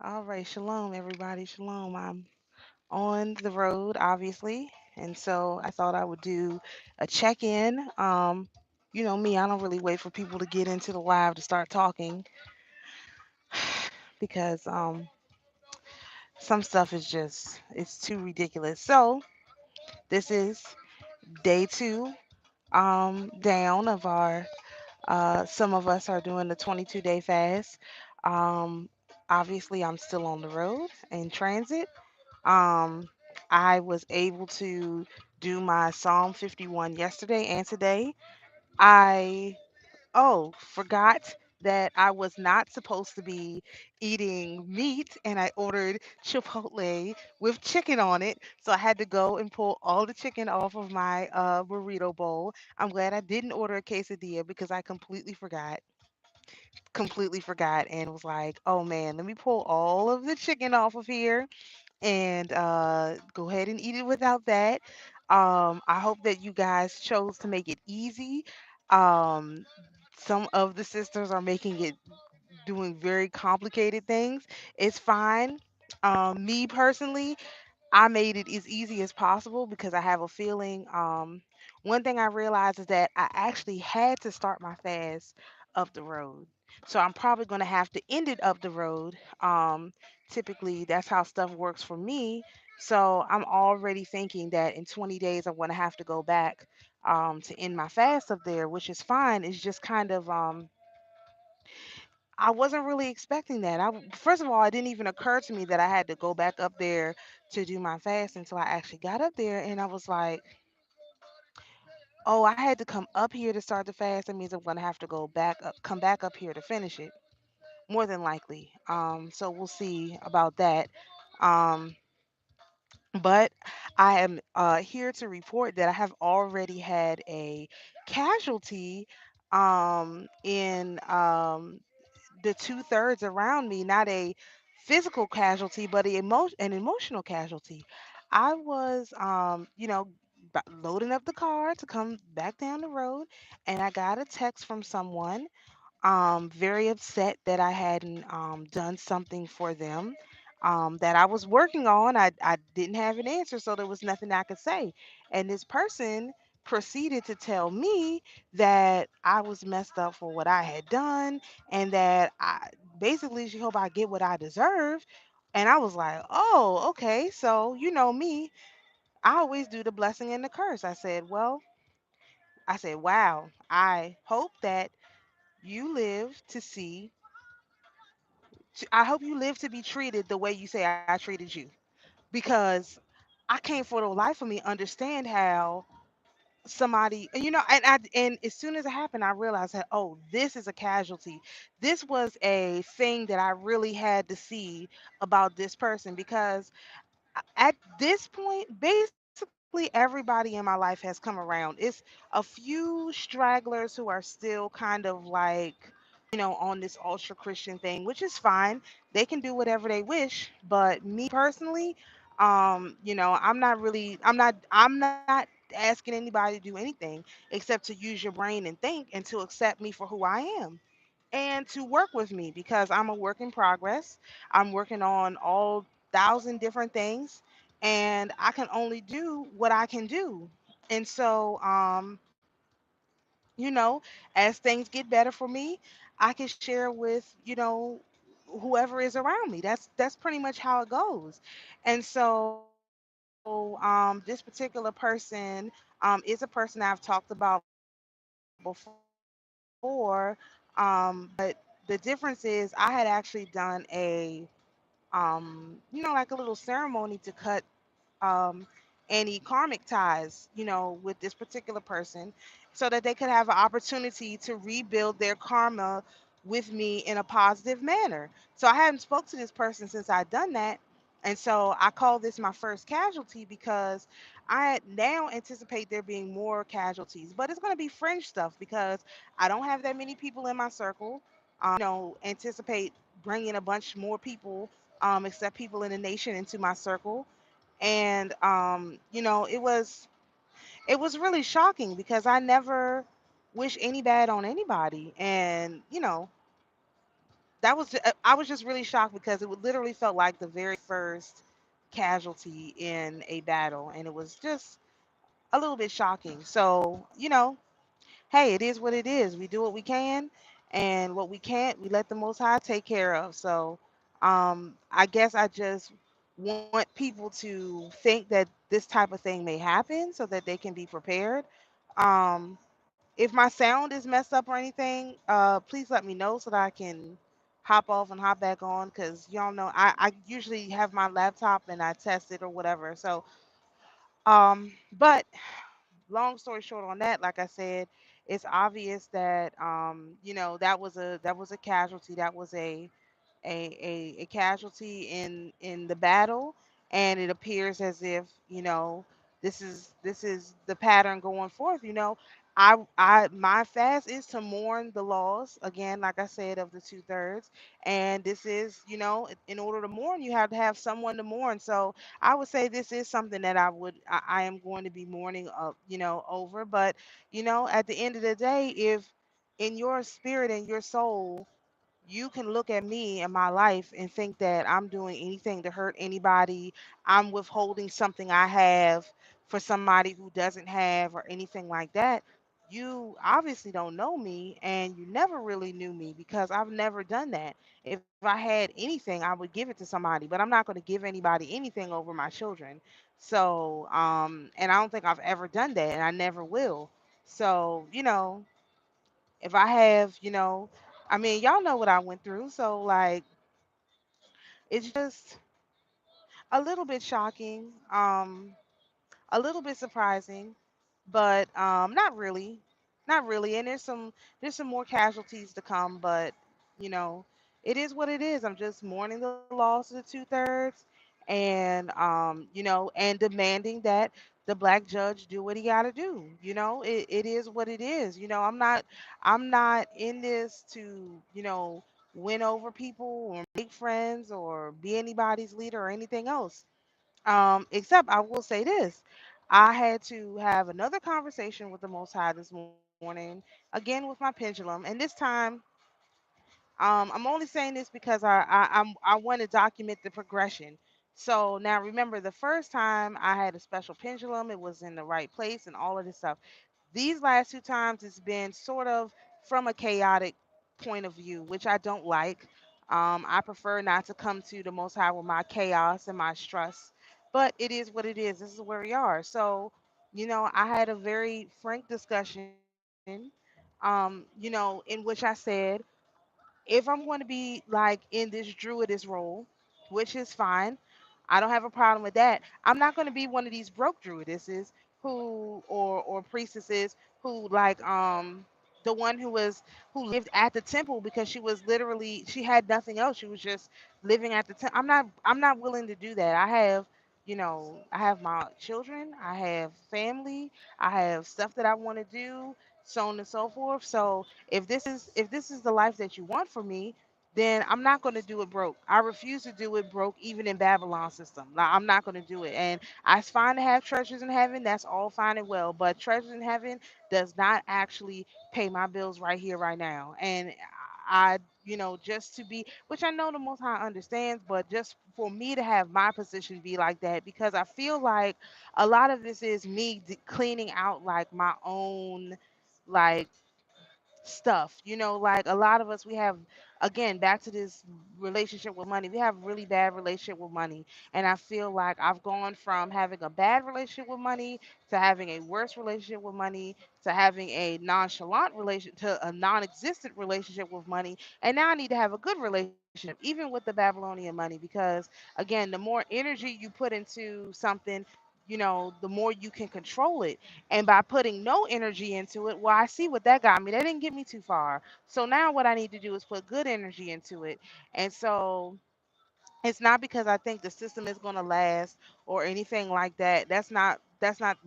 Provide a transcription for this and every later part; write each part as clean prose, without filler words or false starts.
All right, shalom, everybody. Shalom. I'm on the road, obviously, and so I thought I would do a check-in. Me, I don't really wait for people to get into the live to start talking because some stuff is just it's too ridiculous. So this is day two down of our. Some of us are doing the 22-day fast. Um, Obviously, I'm still on the road in transit. Um, I was able to do my Psalm 51 yesterday and today. I forgot that I was not supposed to be eating meat and I ordered Chipotle with chicken on it. So I had to go and pull all the chicken off of my burrito bowl. I'm glad I didn't order a quesadilla because I completely forgot and was like, oh man, let me pull all of the chicken off of here and go ahead and eat it without that. I hope that you guys chose to make it easy. Um, some of the sisters are making it doing very complicated things. It's fine. Me personally, I made it as easy as possible because I have a feeling. One thing I realized is that I actually had to start my fast up the road. So I'm probably going to have to end it up the road. Typically, that's how stuff works for me. So I'm already thinking that in 20 days, I'm going to have to go back to end my fast up there, which is fine. It's just kind of. I wasn't really expecting that. First of all, it didn't even occur to me that I had to go back up there to do my fast until I actually got up there, and I was like, "Oh, I had to come up here to start the fast. That means I'm gonna have to come back up here to finish it, more than likely." So we'll see about that. Um, but I am here to report that I have already had a casualty in the two-thirds around me, not a physical casualty, but an emotional casualty. I was, loading up the car to come back down the road, and I got a text from someone very upset that I hadn't done something for them that I was working on. I didn't have an answer, so there was nothing I could say. And this person proceeded to tell me that I was messed up for what I had done and that basically she hope I get what I deserve. And I was like, oh, okay. So, you know me, I always do the blessing and the curse. I said, wow, I hope that you live to see I hope you live to be treated the way you say I treated you. Because I can't for the life of me understand how somebody and as soon as it happened I realized that, oh, this is a casualty. This was a thing that I really had to see about this person because at this point, basically everybody in my life has come around. It's a few stragglers who are still kind of like, on this ultra Christian thing, which is fine. They can do whatever they wish. But me personally, I'm not asking anybody to do anything except to use your brain and think and to accept me for who I am and to work with me because I'm a work in progress. I'm working on all thousand different things and I can only do what I can do. And so, as things get better for me, I can share with, whoever is around me. That's pretty much how it goes. And so, this particular person is a person I've talked about before. But the difference is I had actually done like a little ceremony to cut any karmic ties, with this particular person so that they could have an opportunity to rebuild their karma with me in a positive manner. So I hadn't spoke to this person since I'd done that. And so I call this my first casualty because I now anticipate there being more casualties, but it's going to be fringe stuff because I don't have that many people in my circle. Anticipate bringing a bunch more people, except people in the nation, into my circle. And it was really shocking because I never wish any bad on anybody. And that was I was just really shocked because it literally felt like the very first casualty in a battle, and it was just a little bit shocking. So hey, it is what it is. We do what we can, and what we can't, we let the Most High take care of. So, I guess I just want people to think that this type of thing may happen so that they can be prepared. If my sound is messed up or anything, please let me know so that I can hop off and hop back on. Cause y'all know I usually have my laptop and I test it or whatever. So, but long story short on that, like I said, it's obvious that that was a casualty. That was a casualty in the battle, and it appears as if this is the pattern going forth. I my fast is to mourn the loss again, like I said, of the two-thirds. And this is, in order to mourn, you have to have someone to mourn. So I would say this is something that I am going to be mourning over. But at the end of the day, if in your spirit and your soul you can look at me and my life and think that I'm doing anything to hurt anybody, I'm withholding something I have for somebody who doesn't have, or anything like that, you obviously don't know me, and you never really knew me, because I've never done that. If I had anything, I would give it to somebody, but I'm not going to give anybody anything over my children. So, and I don't think I've ever done that, and I never will. So, if I have, I mean, y'all know what I went through. So, like, it's just a little bit shocking, a little bit surprising, but not really, not really. And there's some more casualties to come, but you know, it is what it is. I'm just mourning the loss of the two-thirds, and demanding that the black judge do what he got to do. It is what it is. I'm not in this to win over people or make friends or be anybody's leader or anything else. Except I will say this. I had to have another conversation with the Most High this morning, again with my pendulum, and this time, I'm only saying this because I want to document the progression. So now remember, the first time I had a special pendulum, it was in the right place and all of this stuff. These last two times, it's been sort of from a chaotic point of view, which I don't like. I prefer not to come to the Most High with my chaos and my stress, but it is what it is. This is where we are. So, I had a very frank discussion, in which I said, if I'm going to be like in this druidess role, which is fine, I don't have a problem with that. I'm not going to be one of these broke druidesses or priestesses who, like, the one who lived at the temple because she had nothing else. She was just living at the temple. I'm not willing to do that. I have my children, I have family, I have stuff that I want to do, so on and so forth. So if this is the life that you want for me, then I'm not going to do it broke. I refuse to do it broke, even in Babylon system. Like, I'm not going to do it. And it's fine to have treasures in heaven. That's all fine and well. But treasures in heaven does not actually pay my bills right here, right now. And just to be, which I know the Most High understands, but just for me to have my position be like that, because I feel like a lot of this is me cleaning out like my own, like, stuff. Like, a lot of us, we have, again, back to this relationship with money, we have really bad relationship with money. And I feel like I've gone from having a bad relationship with money to having a worse relationship with money to having a nonchalant relation to a non-existent relationship with money. And now I need to have a good relationship, even with the Babylonian money, because again, the more energy you put into something, the more you can control it. And by putting no energy into it, well, I see what that got me. That didn't get me too far. So now what I need to do is put good energy into it. And so it's not because I think the system is going to last or anything like that. That's not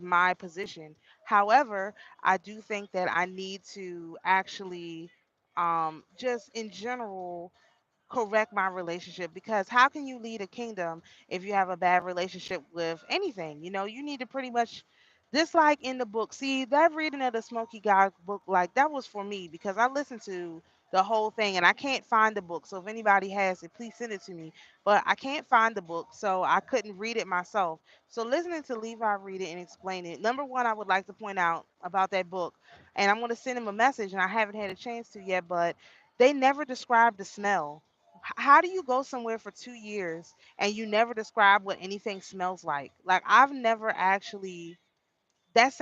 my position. However, I do think that I need to actually, just in general, correct my relationship, because how can you lead a kingdom if you have a bad relationship with anything? You need to pretty much Just like in the book, see that reading of the Smoky God book, like that was for me because I listened to the whole thing and I can't find the book. So if anybody has it, please send it to me. But I can't find the book, so I couldn't read it myself. So listening to Levi read it and explain it, number one, I would like to point out about that book, and I'm going to send him a message, and I haven't had a chance to yet, but they never described the smell. How do you go somewhere for 2 years and you never describe what anything smells like? Like I've never actually that's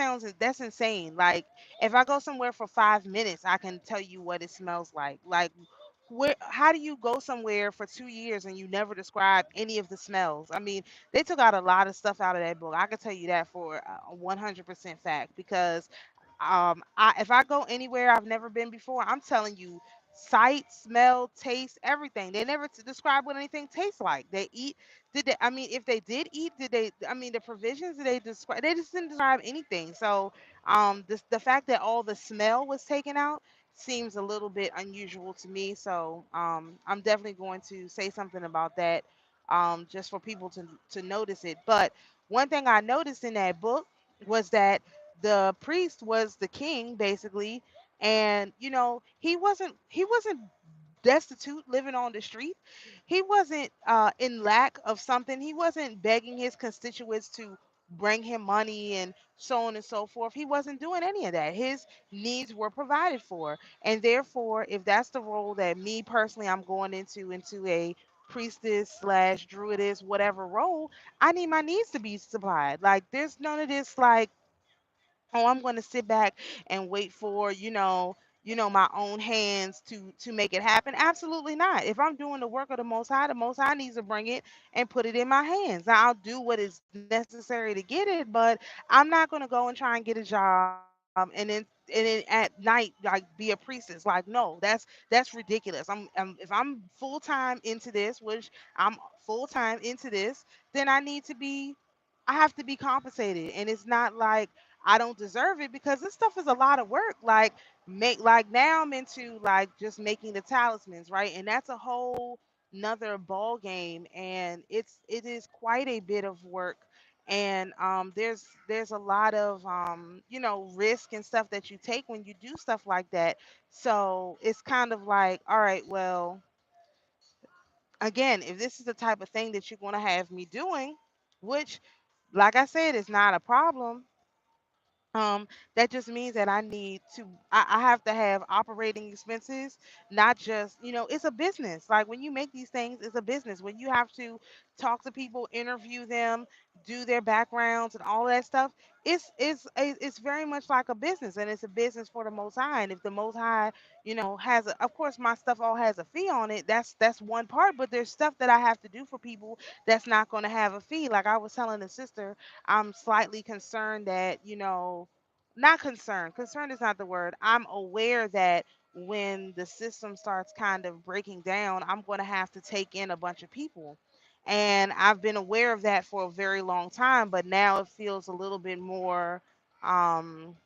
insane. Like if I go somewhere for 5 minutes, I can tell you what it smells like. Like where how do you go somewhere for 2 years and you never describe any of the smells? I mean, they took out a lot of stuff out of that book. I can tell you that for a 100% fact because if I go anywhere I've never been before, I'm telling you, sight, smell, taste, everything. They never describe what anything tastes like. They eat. Did they? I mean, if they did eat, did they? I mean, the provisions did they describe? They just didn't describe anything. So, the fact that all the smell was taken out seems a little bit unusual to me. So, I'm definitely going to say something about that, just for people to notice it. But one thing I noticed in that book was that the priest was the king basically, and he wasn't destitute living on the street. He wasn't in lack of something. He wasn't begging his constituents to bring him money and so on and so forth. He wasn't doing any of that. His needs were provided for, and therefore if that's the role that me personally I'm going into a priestess slash druidess whatever role, I need my needs to be supplied. Like there's none of this like, oh, I'm going to sit back and wait for my own hands to make it happen. Absolutely not. If I'm doing the work of the Most High needs to bring it and put it in my hands. Now, I'll do what is necessary to get it, but I'm not going to go and try and get a job and then at night like be a priestess. Like no, that's ridiculous. If I'm full time into this, which I'm full time into this, then I have to be compensated, and it's not like I don't deserve it because this stuff is a lot of work. Like now I'm into like just making the talismans, right? And that's a whole another ball game, and it is quite a bit of work. And there's a lot of risk and stuff that you take when you do stuff like that. So it's kind of like, all right, well, again, if this is the type of thing that you're going to have me doing, which, like I said, is not a problem, that just means that I have to have operating expenses, not just, it's a business. Like when you make these things, it's a business. When you have to talk to people, interview them, do their backgrounds and all that stuff, it's very much like a business, and it's a business for the Most High. And if the Most High, of course, my stuff all has a fee on it. That's one part, but there's stuff that I have to do for people that's not going to have a fee. Like I was telling the sister, I'm slightly concerned that, not concerned. Concerned is not the word. I'm aware that when the system starts kind of breaking down, I'm going to have to take in a bunch of people. And I've been aware of that for a very long time, but now it feels a little bit more um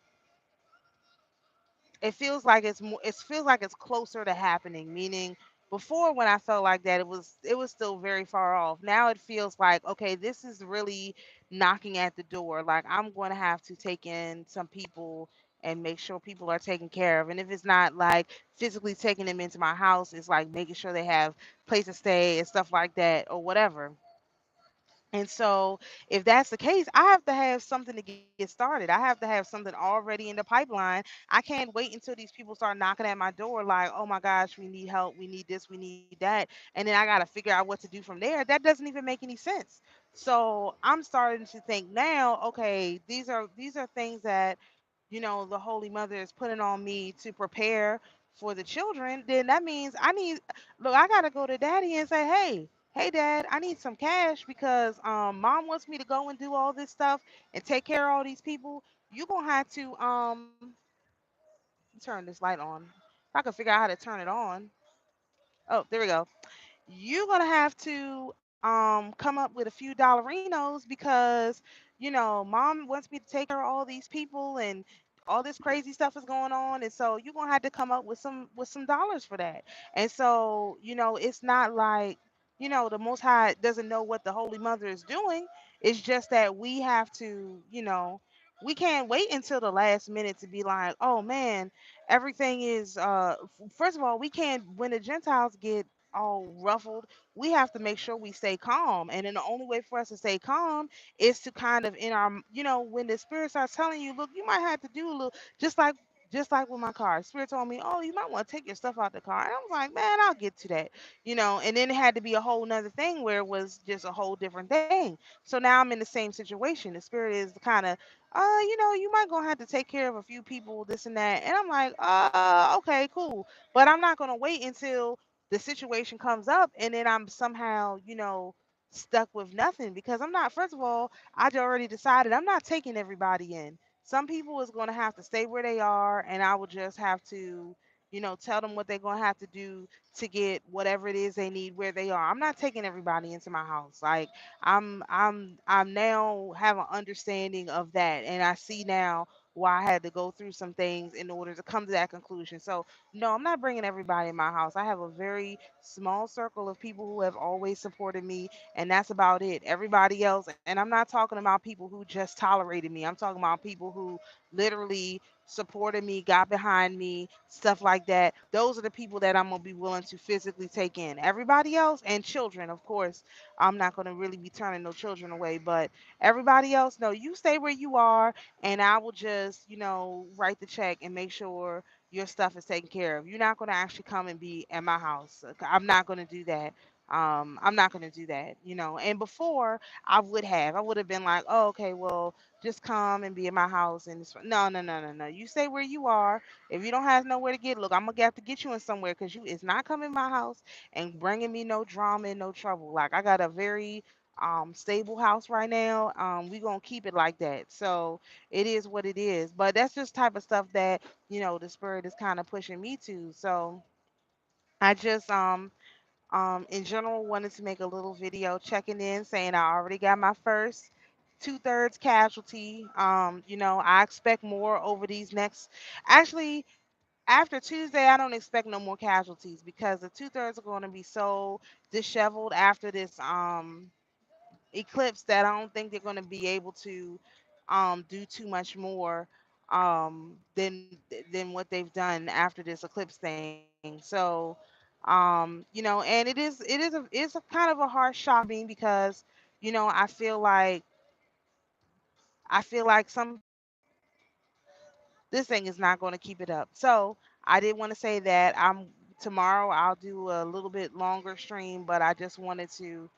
it feels like it's more it feels like it's closer to happening, meaning before when I felt like that it was still very far off. Now it feels like, okay, this is really knocking at the door. Like I'm going to have to take in some people and make sure people are taken care of. And if it's not like physically taking them into my house, it's like making sure they have place to stay and stuff like that or whatever. And so, if that's the case, I have to have something to get started. I have to have something already in the pipeline. I can't wait until these people start knocking at my door, like, oh my gosh, we need help, we need this, we need that. And then I got to figure out what to do from there. That doesn't even make any sense. So, I'm starting to think now, okay, these are things that the Holy Mother is putting on me to prepare for the children. Then that means look, I gotta go to daddy and say, hey dad, I need some cash because mom wants me to go and do all this stuff and take care of all these people. You're gonna have to turn this light on. If I can figure out how to turn it on. Oh, there we go. You're gonna have to come up with a few dollarinos because mom wants me to take care of all these people and all this crazy stuff is going on, and so you're gonna have to come up with some dollars for that. And so it's not like the Most High doesn't know what the Holy Mother is doing. It's just that we have to we can't wait until the last minute to be like, oh man, everything is first of all, we can't, when the Gentiles get all ruffled, we have to make sure we stay calm. And then the only way for us to stay calm is to kind of in our, when the spirit starts telling you, look, you might have to do a little, just like just like with my car. Spirit told me, oh, you might want to take your stuff out the car. And I was like, man, I'll get to that. And then it had to be a whole nother thing where it was just a whole different thing. So now I'm in the same situation. The spirit is kind of you might gonna have to take care of a few people, this and that. And I'm like, okay, cool. But I'm not gonna wait until the situation comes up and then I'm somehow, stuck with nothing because I'm not, first of all, I already decided I'm not taking everybody in. Some people is gonna have to stay where they are and I will just have to, tell them what they're gonna have to do to get whatever it is they need where they are. I'm not taking everybody into my house. Like I'm now have an understanding of that, and I see now why I had to go through some things in order to come to that conclusion. So no, I'm not bringing everybody in my house. I have a very small circle of people who have always supported me, and that's about it. Everybody else, and I'm not talking about people who just tolerated me. I'm talking about people who literally supported me, got behind me, stuff like that. Those are the people that I'm gonna be willing to physically take in. Everybody else, and children, of course, I'm not going to really be turning no children away, but everybody else, no, you stay where you are, and I will just, write the check and make sure your stuff is taken care of. You're not going to actually come and be at my house. I'm not going to do that. I'm not going to do that. And before I would have been like, oh, okay, well, just come and be at my house. And no, no, no, no, no. You stay where you are. If you don't have nowhere to get, look, I'm gonna have to get you in somewhere because you it's not coming to my house and bringing me no drama and no trouble. Like I got a very stable house right now. We gonna keep it like that. So it is what it is. But that's just type of stuff that the spirit is kind of pushing me to. So I just in general wanted to make a little video checking in, saying I already got my first two-thirds casualty. I expect more over these next. Actually, after Tuesday, I don't expect no more casualties because the two-thirds are going to be so disheveled after this eclipse that I don't think they're going to be able to do too much more than what they've done after this eclipse thing. So, and it's a kind of a harsh shock for me because I feel like this thing is not going to keep it up. So I did want to say that tomorrow I'll do a little bit longer stream, but I just wanted to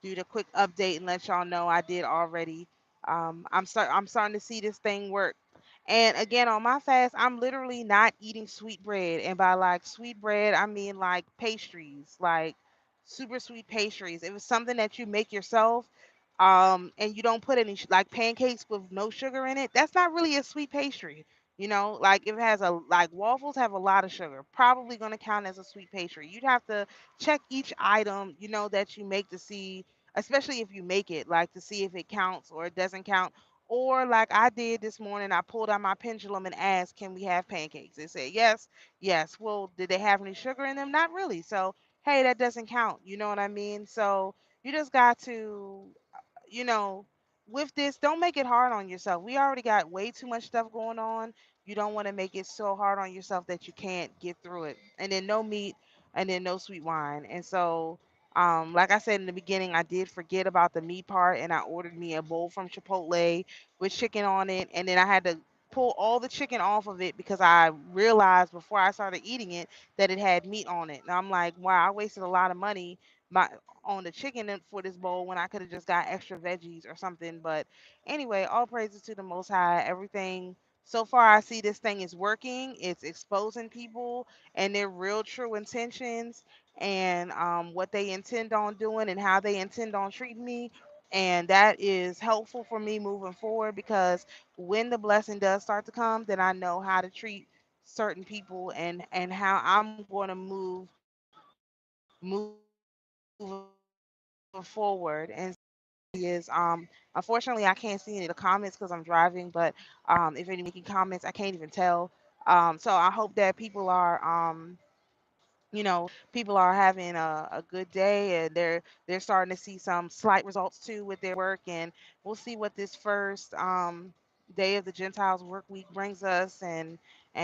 do the quick update and let y'all know I did already. I'm starting to see this thing work. And again, on my fast, I'm literally not eating sweet bread. And by like sweet bread, I mean like pastries, like super sweet pastries. If it's something that you make yourself, and you don't put any like pancakes with no sugar in it, that's not really a sweet pastry. Like if it has like waffles have a lot of sugar, probably going to count as a sweet pastry. You'd have to check each item, that you make to see, especially if you make it, like to see if it counts or it doesn't count. Or like I did this morning, I pulled out my pendulum and asked, "Can we have pancakes?" They said yes, yes. Well, did they have any sugar in them? Not really. So hey, that doesn't count. You know what I mean? So you just got to you know, with this, don't make it hard on yourself. We already got way too much stuff going on. You don't want to make it so hard on yourself that you can't get through it. And then no meat and then no sweet wine. And so, like I said in the beginning, I did forget about the meat part and I ordered me a bowl from Chipotle with chicken on it. And then I had to pull all the chicken off of it because I realized before I started eating it that it had meat on it. And I'm like, wow, I wasted a lot of money my on the chicken for this bowl when I could have just got extra veggies or something. But anyway, all praises to the Most High. Everything so far, I see this thing is working. It's exposing people and their real true intentions and what they intend on doing and how they intend on treating me. And that is helpful for me moving forward because when the blessing does start to come, then I know how to treat certain people and how I'm going to move forward. And is unfortunately I can't see any of the comments because I'm driving, but if anybody's making comments, I can't even tell. So I hope that people are having a good day and they're starting to see some slight results too with their work, and we'll see what this first Day of the Gentiles work week brings us, and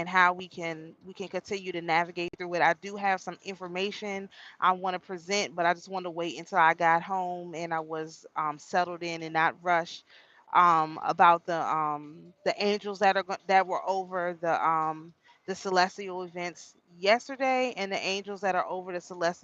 how we can continue to navigate through it. I do have some information I want to present, but I just want to wait until I got home and I was settled in and not rushed, about the angels that were over the celestial events yesterday, and the angels that are over the celestial